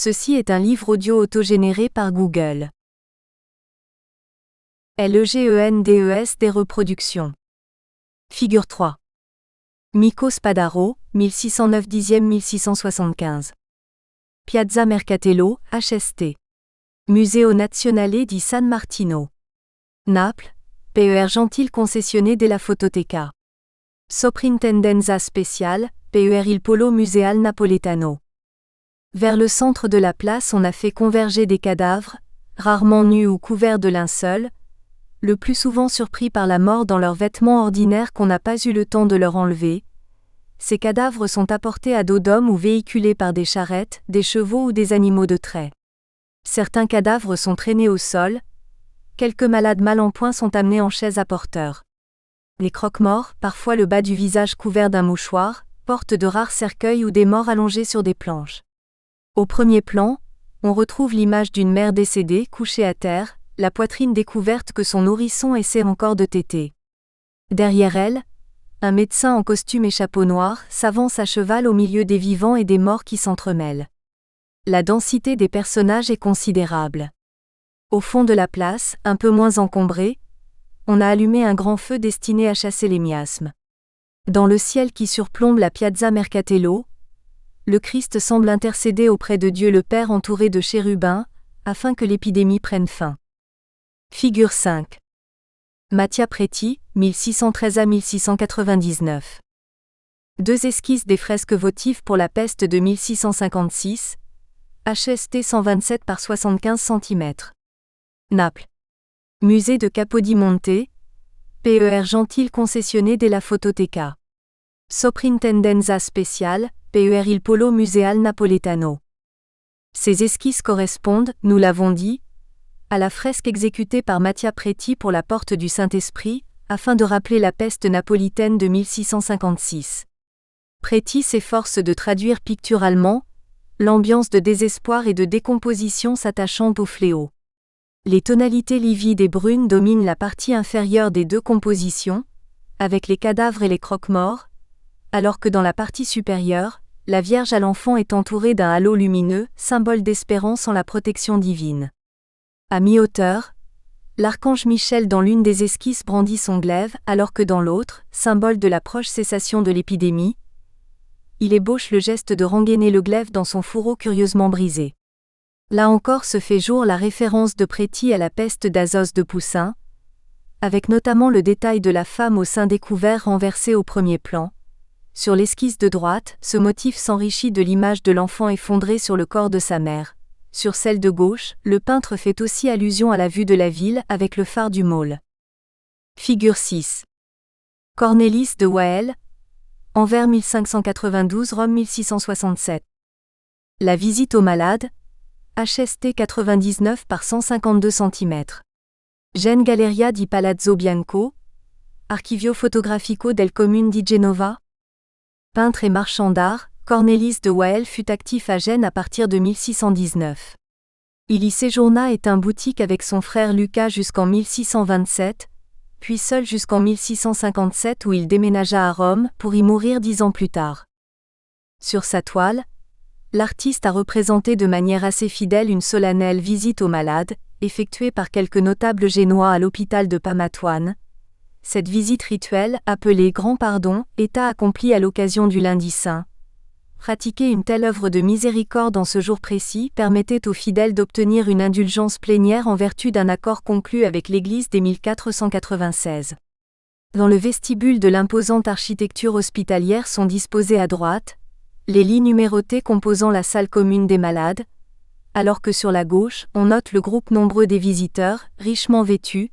Ceci est un livre audio autogénéré par Google. LEGENDES des reproductions. Figure 3. Mico Spadaro, 1609 10e 1675. Piazza Mercatello, HST. Museo Nazionale di San Martino. Naples, PER Gentil concessionné della Fototeca. Soprintendenza Speciale, PER Il Polo Museal Napoletano. Vers le centre de la place on a fait converger des cadavres, rarement nus ou couverts de linceul, le plus souvent surpris par la mort dans leurs vêtements ordinaires qu'on n'a pas eu le temps de leur enlever. Ces cadavres sont apportés à dos d'homme ou véhiculés par des charrettes, des chevaux ou des animaux de trait. Certains cadavres sont traînés au sol, quelques malades mal en point sont amenés en chaise à porteurs. Les croque-morts, parfois le bas du visage couvert d'un mouchoir, portent de rares cercueils ou des morts allongés sur des planches. Au premier plan, on retrouve l'image d'une mère décédée couchée à terre, la poitrine découverte que son nourrisson essaie encore de téter. Derrière elle, un médecin en costume et chapeau noir s'avance à cheval au milieu des vivants et des morts qui s'entremêlent. La densité des personnages est considérable. Au fond de la place, un peu moins encombrée, on a allumé un grand feu destiné à chasser les miasmes. Dans le ciel qui surplombe la Piazza Mercatello, le Christ semble intercéder auprès de Dieu le Père entouré de chérubins, afin que l'épidémie prenne fin. Figure 5. Mattia Preti, 1613 à 1699. Deux esquisses des fresques votives pour la peste de 1656, HST 127 par 75 cm. Naples. Musée de Capodimonte, PER Gentil concessionné della Fototeca. Soprintendenza Speciale, PER Il Polo Museal Napoletano. Ces esquisses correspondent, nous l'avons dit, à la fresque exécutée par Mattia Preti pour la porte du Saint-Esprit, afin de rappeler la peste napolitaine de 1656. Preti s'efforce de traduire picturalement l'ambiance de désespoir et de décomposition s'attachant au fléau. Les tonalités livides et brunes dominent la partie inférieure des deux compositions, avec les cadavres et les croque-morts, alors que dans la partie supérieure, la Vierge à l'enfant est entourée d'un halo lumineux, symbole d'espérance en la protection divine. À mi-hauteur, l'archange Michel dans l'une des esquisses brandit son glaive, alors que dans l'autre, symbole de la proche cessation de l'épidémie, il ébauche le geste de rengainer le glaive dans son fourreau curieusement brisé. Là encore se fait jour la référence de Preti à la peste d'Azos de Poussin, avec notamment le détail de la femme au sein découvert renversé au premier plan. Sur l'esquisse de droite, ce motif s'enrichit de l'image de l'enfant effondré sur le corps de sa mère. Sur celle de gauche, le peintre fait aussi allusion à la vue de la ville avec le phare du Maule. Figure 6. Cornelis de Wael, Anvers 1592 Rome 1667. La visite aux malades, HST 99 par 152 cm. Gênes Galleria di Palazzo Bianco, Archivio Fotografico del Comune di Genova. Peintre et marchand d'art, Cornelis de Wael fut actif à Gênes à partir de 1619. Il y séjourna et tint boutique avec son frère Lucas jusqu'en 1627, puis seul jusqu'en 1657 où il déménagea à Rome pour y mourir 10 ans plus tard. Sur sa toile, l'artiste a représenté de manière assez fidèle une solennelle visite aux malades, effectuée par quelques notables génois à l'hôpital de Pamatoine. Cette visite rituelle, appelée Grand Pardon, état accompli à l'occasion du lundi saint. Pratiquer une telle œuvre de miséricorde en ce jour précis permettait aux fidèles d'obtenir une indulgence plénière en vertu d'un accord conclu avec l'Église dès 1496. Dans le vestibule de l'imposante architecture hospitalière sont disposés à droite les lits numérotés composant la salle commune des malades, alors que sur la gauche, on note le groupe nombreux des visiteurs, richement vêtus.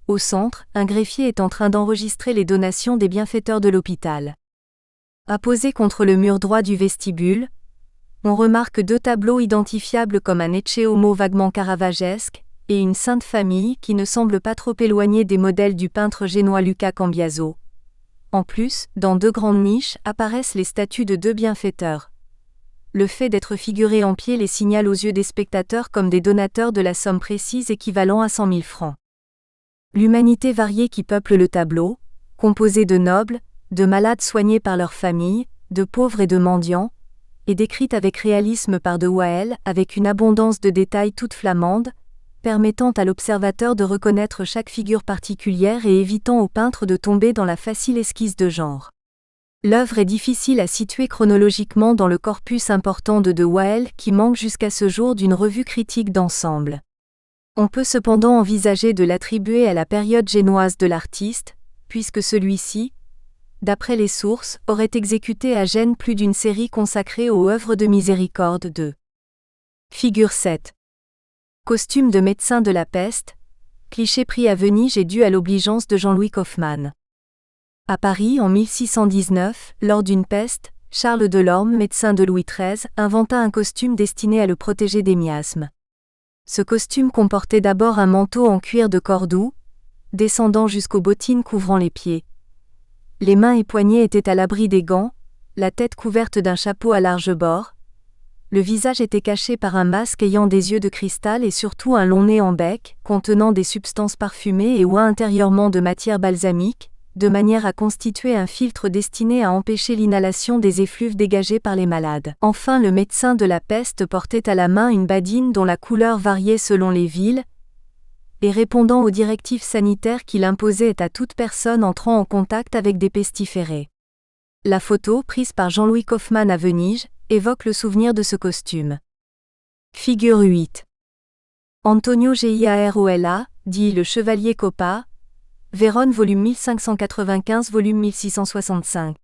Au centre, un greffier est en train d'enregistrer les donations des bienfaiteurs de l'hôpital. Apposés contre le mur droit du vestibule, on remarque deux tableaux identifiables comme un Ecce Homo vaguement caravagesque et une Sainte Famille qui ne semble pas trop éloignée des modèles du peintre génois Luca Cambiaso. En plus, dans deux grandes niches apparaissent les statues de deux bienfaiteurs. Le fait d'être figurés en pied les signale aux yeux des spectateurs comme des donateurs de la somme précise équivalent à 100 000 francs. L'humanité variée qui peuple le tableau, composée de nobles, de malades soignés par leurs familles, de pauvres et de mendiants, est décrite avec réalisme par de Wael, avec une abondance de détails toute flamande, permettant à l'observateur de reconnaître chaque figure particulière et évitant au peintre de tomber dans la facile esquisse de genre. L'œuvre est difficile à situer chronologiquement dans le corpus important de Wael qui manque jusqu'à ce jour d'une revue critique d'ensemble. On peut cependant envisager de l'attribuer à la période génoise de l'artiste, puisque celui-ci, d'après les sources, aurait exécuté à Gênes plus d'une série consacrée aux œuvres de miséricorde de. Figure 7. Costume de médecin de la peste, cliché pris à Venise et dû à l'obligeance de Jean-Louis Kaufmann. À Paris en 1619, lors d'une peste, Charles Delorme, médecin de Louis XIII, inventa un costume destiné à le protéger des miasmes. Ce costume comportait d'abord un manteau en cuir de Cordoue, descendant jusqu'aux bottines couvrant les pieds. Les mains et poignets étaient à l'abri des gants, la tête couverte d'un chapeau à large bord. Le visage était caché par un masque ayant des yeux de cristal et surtout un long nez en bec, contenant des substances parfumées et oint intérieurement de matière balsamique, de manière à constituer un filtre destiné à empêcher l'inhalation des effluves dégagés par les malades. Enfin, le médecin de la peste portait à la main une badine dont la couleur variait selon les villes, et répondant aux directives sanitaires qu'il imposait à toute personne entrant en contact avec des pestiférés. La photo, prise par Jean-Louis Kaufmann à Venise, évoque le souvenir de ce costume. Figure 8. Antonio Giarola, dit le Chevalier Coppa, Vérone volume 1595 volume 1665.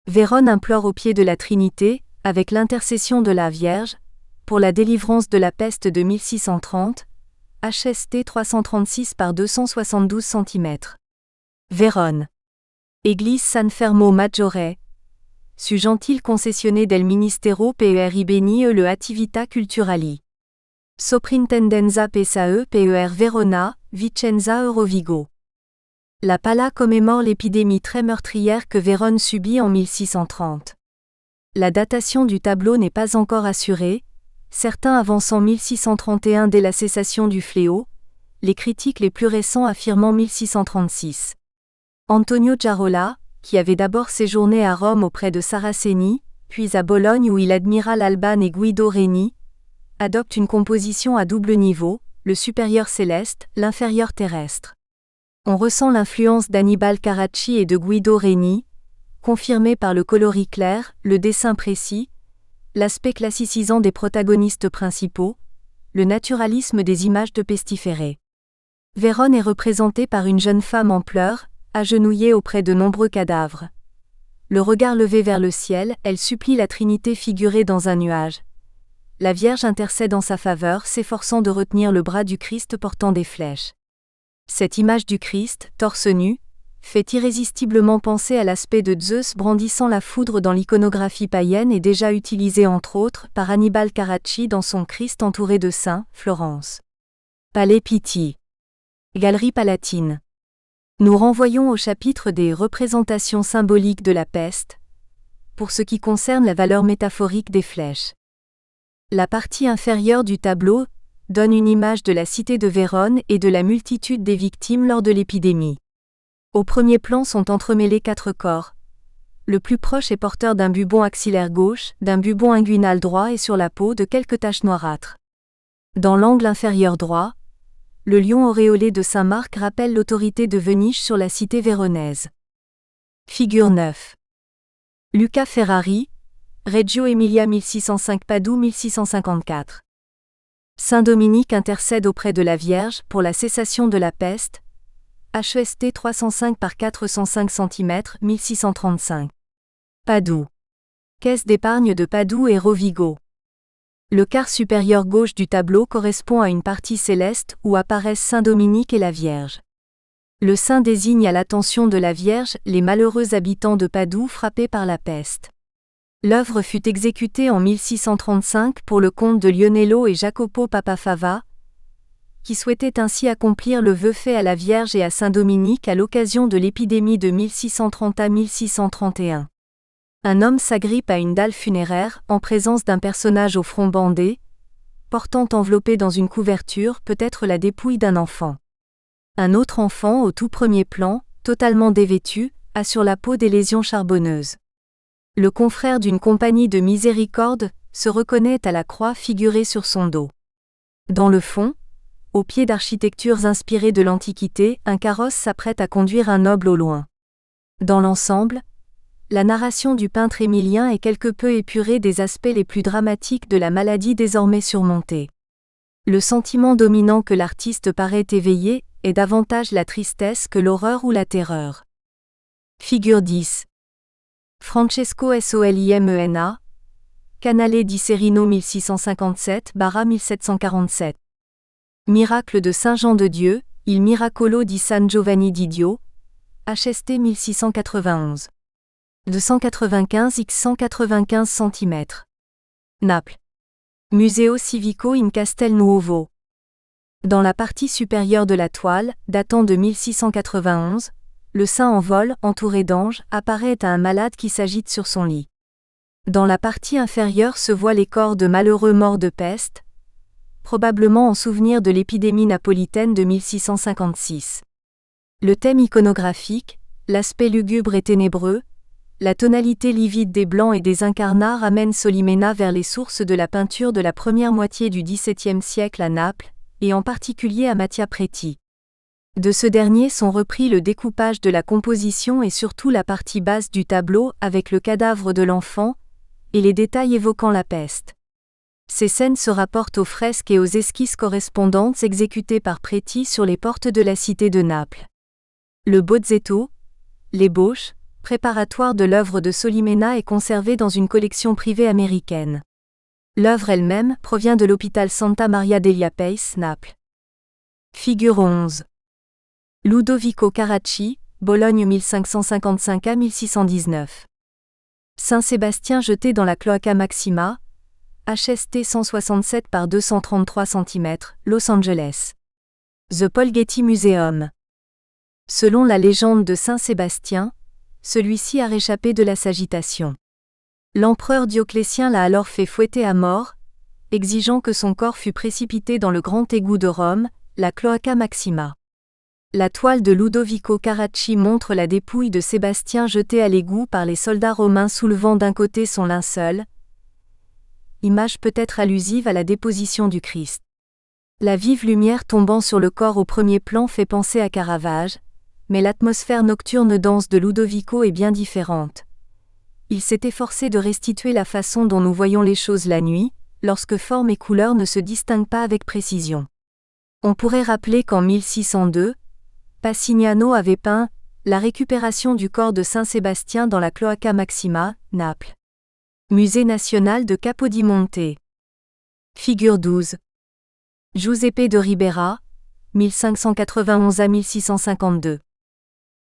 Vérone implore au pied de la Trinité, avec l'intercession de la Vierge, pour la délivrance de la peste de 1630, HST 336 par 272 cm. Vérone. Église San Fermo Maggiore. Su gentil concessionné del Ministero per I Beni e le Attività Culturali. Soprintendenza PSAE PER Verona, Vicenza Eurovigo. La Pala commémore l'épidémie très meurtrière que Vérone subit en 1630. La datation du tableau n'est pas encore assurée, certains avançant 1631 dès la cessation du fléau, les critiques les plus récents affirmant 1636. Antonio Giarola, qui avait d'abord séjourné à Rome auprès de Saraceni, puis à Bologne où il admira l'Albane et Guido Reni, adopte une composition à double niveau, le supérieur céleste, l'inférieur terrestre. On ressent l'influence d'Annibale Carracci et de Guido Reni, confirmée par le coloris clair, le dessin précis, l'aspect classicisant des protagonistes principaux, le naturalisme des images de pestiférés. Vérone est représentée par une jeune femme en pleurs, agenouillée auprès de nombreux cadavres. Le regard levé vers le ciel, elle supplie la Trinité figurée dans un nuage. La Vierge intercède en sa faveur, s'efforçant de retenir le bras du Christ portant des flèches. Cette image du Christ, torse nu, fait irrésistiblement penser à l'aspect de Zeus brandissant la foudre dans l'iconographie païenne et déjà utilisée entre autres par Annibale Carracci dans son Christ entouré de saints, Florence. Palais Pitti. Galerie Palatine. Nous renvoyons au chapitre des représentations symboliques de la peste, pour ce qui concerne la valeur métaphorique des flèches. La partie inférieure du tableau donne une image de la cité de Vérone et de la multitude des victimes lors de l'épidémie. Au premier plan sont entremêlés 4 corps. Le plus proche est porteur d'un bubon axillaire gauche, d'un bubon inguinal droit et sur la peau de quelques taches noirâtres. Dans l'angle inférieur droit, le lion auréolé de Saint-Marc rappelle l'autorité de Venise sur la cité véronaise. Figure 9. Luca Ferrari, Reggio Emilia 1605 Padoue 1654. Saint Dominique intercède auprès de la Vierge pour la cessation de la peste, HEST 305 par 405 cm 1635. Padoue. Caisse d'épargne de Padoue et Rovigo. Le quart supérieur gauche du tableau correspond à une partie céleste où apparaissent Saint Dominique et la Vierge. Le saint désigne à l'attention de la Vierge les malheureux habitants de Padoue frappés par la peste. L'œuvre fut exécutée en 1635 pour le compte de Lionello et Jacopo Papafava, qui souhaitaient ainsi accomplir le vœu fait à la Vierge et à Saint Dominique à l'occasion de l'épidémie de 1630 à 1631. Un homme s'agrippe à une dalle funéraire en présence d'un personnage au front bandé, portant enveloppé dans une couverture peut-être la dépouille d'un enfant. Un autre enfant au tout premier plan, totalement dévêtu, a sur la peau des lésions charbonneuses. Le confrère d'une compagnie de miséricorde se reconnaît à la croix figurée sur son dos. Dans le fond, au pied d'architectures inspirées de l'Antiquité, un carrosse s'apprête à conduire un noble au loin. Dans l'ensemble, la narration du peintre émilien est quelque peu épurée des aspects les plus dramatiques de la maladie désormais surmontée. Le sentiment dominant que l'artiste paraît éveiller est davantage la tristesse que l'horreur ou la terreur. Figure 10. Francesco Solimena, Canale di Serino 1657-1747. Miracle de Saint Jean de Dieu, Il Miracolo di San Giovanni di Dio, HST 1691. 295 x 195 cm. Naples. Museo Civico in Castel Nuovo. Dans la partie supérieure de la toile, datant de 1691, le saint en vol, entouré d'anges, apparaît à un malade qui s'agite sur son lit. Dans la partie inférieure se voient les corps de malheureux morts de peste, probablement en souvenir de l'épidémie napolitaine de 1656. Le thème iconographique, l'aspect lugubre et ténébreux, la tonalité livide des blancs et des incarnats ramène Solimena vers les sources de la peinture de la première moitié du XVIIe siècle à Naples, et en particulier à Mattia Preti. De ce dernier sont repris le découpage de la composition et surtout la partie basse du tableau avec le cadavre de l'enfant, et les détails évoquant la peste. Ces scènes se rapportent aux fresques et aux esquisses correspondantes exécutées par Preti sur les portes de la cité de Naples. Le bozzetto, l'ébauche, préparatoire de l'œuvre de Solimena est conservé dans une collection privée américaine. L'œuvre elle-même provient de l'hôpital Santa Maria degli Apei, Naples. Figure 11. Ludovico Carracci, Bologne 1555 à 1619. Saint Sébastien jeté dans la Cloaca Maxima, HST 167 par 233 cm, Los Angeles. The Paul Getty Museum. Selon la légende de Saint Sébastien, celui-ci a réchappé de la sagitation. L'empereur Dioclétien l'a alors fait fouetter à mort, exigeant que son corps fût précipité dans le grand égout de Rome, la Cloaca Maxima. La toile de Ludovico Carracci montre la dépouille de Sébastien jetée à l'égout par les soldats romains soulevant d'un côté son linceul, image peut-être allusive à la déposition du Christ. La vive lumière tombant sur le corps au premier plan fait penser à Caravage, mais l'atmosphère nocturne dense de Ludovico est bien différente. Il s'est efforcé de restituer la façon dont nous voyons les choses la nuit, lorsque forme et couleur ne se distinguent pas avec précision. On pourrait rappeler qu'en 1602, Passignano avait peint la récupération du corps de Saint Sébastien dans la Cloaca Maxima, Naples. Musée national de Capodimonte. Figure 12. Giuseppe de Ribera, 1591 à 1652.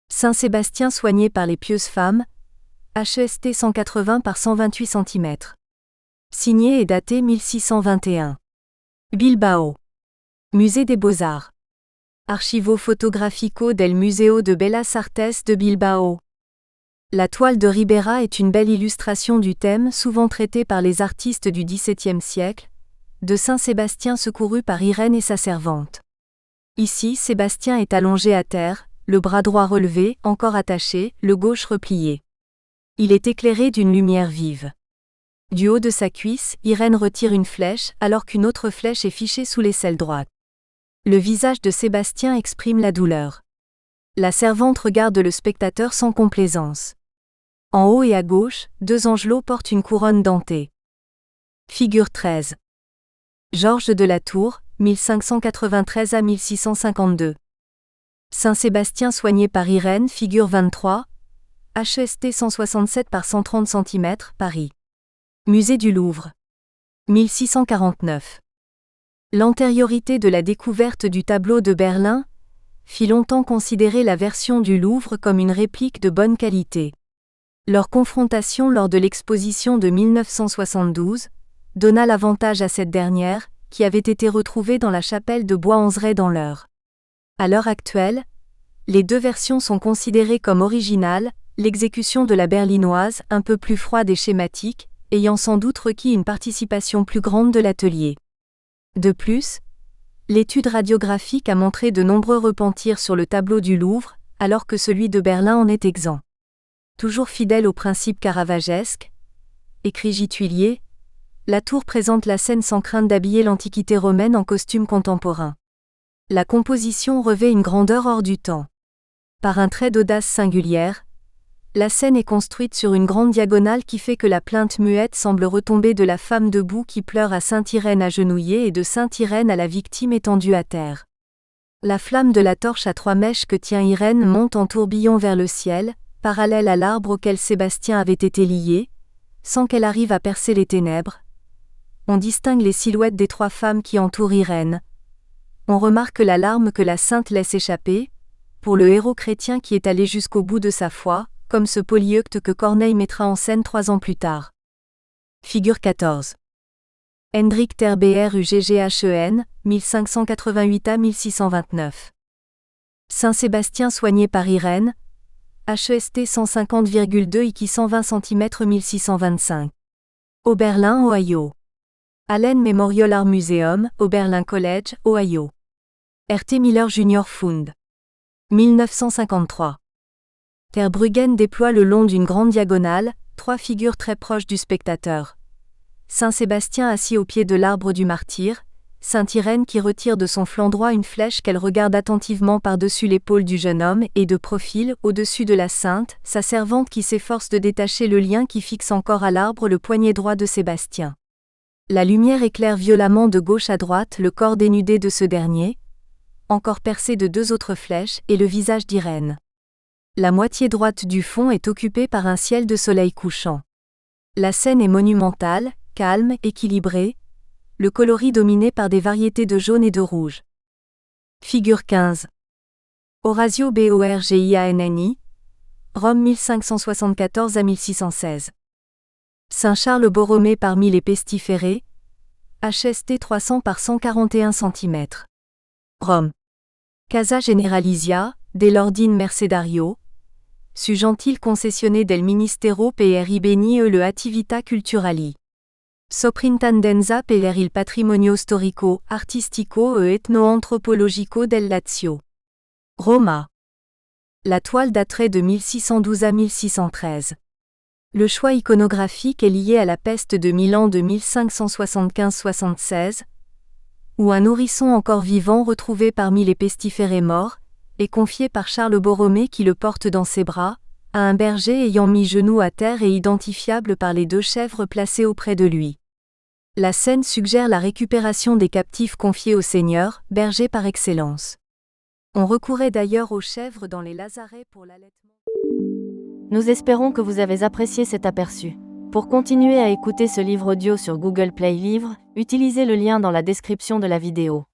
Saint Sébastien soigné par les pieuses femmes, HST 180 par 128 cm. Signé et daté 1621. Bilbao. Musée des Beaux-Arts. Archivo Fotografico del Museo de Bellas Artes de Bilbao. La toile de Ribera est une belle illustration du thème souvent traité par les artistes du XVIIe siècle, de Saint Sébastien secouru par Irène et sa servante. Ici, Sébastien est allongé à terre, le bras droit relevé, encore attaché, le gauche replié. Il est éclairé d'une lumière vive. Du haut de sa cuisse, Irène retire une flèche alors qu'une autre flèche est fichée sous l'aisselle droite. Le visage de Sébastien exprime la douleur. La servante regarde le spectateur sans complaisance. En haut et à gauche, deux angelots portent une couronne dentée. Figure 13. Georges de la Tour, 1593 à 1652. Saint Sébastien soigné par Irène, figure 23. HST 167 par 130 cm, Paris. Musée du Louvre. 1649. L'antériorité de la découverte du tableau de Berlin fit longtemps considérer la version du Louvre comme une réplique de bonne qualité. Leur confrontation lors de l'exposition de 1972 donna l'avantage à cette dernière, qui avait été retrouvée dans la chapelle de Bois-Anzeray dans l'Eure. À l'heure actuelle, les deux versions sont considérées comme originales, l'exécution de la berlinoise, un peu plus froide et schématique, ayant sans doute requis une participation plus grande de l'atelier. De plus, l'étude radiographique a montré de nombreux repentirs sur le tableau du Louvre, alors que celui de Berlin en est exempt. Toujours fidèle au principe caravagesque, écrit Gituillier, la tour présente la scène sans crainte d'habiller l'Antiquité romaine en costume contemporain. La composition revêt une grandeur hors du temps. Par un trait d'audace singulière, la scène est construite sur une grande diagonale qui fait que la plainte muette semble retomber de la femme debout qui pleure à sainte Irène agenouillée et de sainte Irène à la victime étendue à terre. La flamme de la torche à 3 mèches que tient Irène monte en tourbillon vers le ciel, parallèle à l'arbre auquel Sébastien avait été lié, sans qu'elle arrive à percer les ténèbres. On distingue les silhouettes des 3 femmes qui entourent Irène. On remarque la larme que la sainte laisse échapper, pour le héros chrétien qui est allé jusqu'au bout de sa foi, comme ce Polyeucte que Corneille mettra en scène 3 ans plus tard. Figure 14. Hendrik ter Beer UGGHEN, 1588 à 1629. Saint Sébastien soigné par Irène, HEST 150,2 IKI 120 cm 1625. Oberlin, Ohio. Allen Memorial Art Museum, Oberlin College, Ohio. R.T. Miller Jr. Fund. 1953. Terbruggen déploie le long d'une grande diagonale, 3 figures très proches du spectateur. Saint Sébastien assis au pied de l'arbre du martyr, Sainte Irène qui retire de son flanc droit une flèche qu'elle regarde attentivement par-dessus l'épaule du jeune homme et de profil, au-dessus de la sainte, sa servante qui s'efforce de détacher le lien qui fixe encore à l'arbre le poignet droit de Sébastien. La lumière éclaire violemment de gauche à droite le corps dénudé de ce dernier, encore percé de 2 autres flèches, et le visage d'Irène. La moitié droite du fond est occupée par un ciel de soleil couchant. La scène est monumentale, calme, équilibrée, le coloris dominé par des variétés de jaune et de rouge. Figure 15. Orazio Borgianni, Rome 1574 à 1616. Saint Charles Borromée parmi les pestiférés, HST 300 par 141 cm. Rome. Casa Generalizia, dell'Ordine Mercedario, su gentil concessioné del Ministero per i beni e le attività culturali. Soprintendenza per il patrimonio storico, artistico e etno-antropologico del Lazio. Roma. La toile daterait de 1612 à 1613. Le choix iconographique est lié à la peste de Milan de 1575-76, où un nourrisson encore vivant retrouvé parmi les pestiférés morts, est confié par Charles Borromée qui le porte dans ses bras, à un berger ayant mis genou à terre et identifiable par les 2 chèvres placées auprès de lui. La scène suggère la récupération des captifs confiés au Seigneur, berger par excellence. On recourait d'ailleurs aux chèvres dans les lazarets pour l'allaitement. Nous espérons que vous avez apprécié cet aperçu. Pour continuer à écouter ce livre audio sur Google Play Livres, utilisez le lien dans la description de la vidéo.